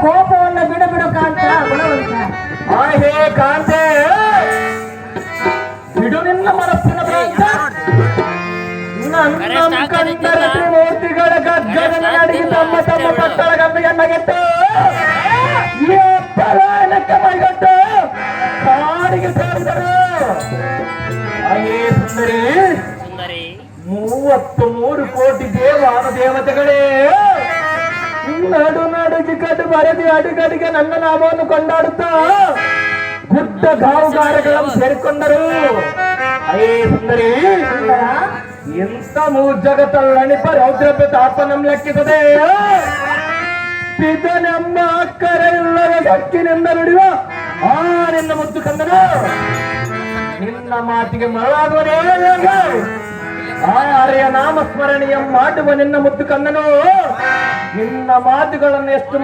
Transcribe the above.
ಕೋಪವನ್ನು ಬಿಡು ಬಿಡು ಕಾಂತ ಗುಣವಂತ. ಹೇ ಕಾಂತೆ, ಬಿಡು ನಿನ್ನ ಮನಸ್ಸಿನ ಪ್ರಾಂತ. ನನ್ನ ಕಂಠರ ತ್ರಿಮೂರ್ತಿಗಳ ಗದ್ದಲ ನಡಿಗೆ ತಮ್ಮ ತಮ್ಮ ಪಟ್ಟಳ ಗಂಬೆಯನ್ನಾಗಿಟ್ಟು ಪಲಾಯನಕ್ಕೆ ಮೈಗಟ್ಟು ಕಾಡಿಗೆ ಸೇರಿದರು. ಸುಂದರಿ, 33 ಕೋಟಿ ದೇವಾನ ದೇವತೆಗಳೇ ನಡು ನಡುಗಿ ಕಡು ಬರೆದಿ ಅಡುಗಡಿಗೆ ನನ್ನ ನಾಮವನ್ನು ಕೊಂಡಾಡುತ್ತಾ ಗುಡ್ಡ ಗಾವುಗಾರಗಳನ್ನು ಸೇರಿಕೊಂಡರು. ಸುಂದರಿ, ಎಂತ ಜಗತ್ತಲ್ಲಣಿಪ ರೌದ್ರಭ್ಯ ತಾಪನಂ ಲೆಕ್ಕಿಸದೆ ಪಿತನೆಂಬ ಅಕ್ಕರ ಇಲ್ಲದ ಗಕ್ಕಿನಿಂದ ನುಡಿಯುವ ಆ ನಿನ್ನ ಮುದ್ದು ಕಂದನು ನಿನ್ನ ಮಾತಿಗೆ ಮರಳಾಗುವನೇ ಆರ್ಯ ನಾಮಸ್ಮರಣೀಯ ಮಾಡುವ ನಿನ್ನ ಮುದ್ದು ಕಂದನು ನಿನ್ನ ಮಾತುಗಳನ್ನು ಎಷ್ಟು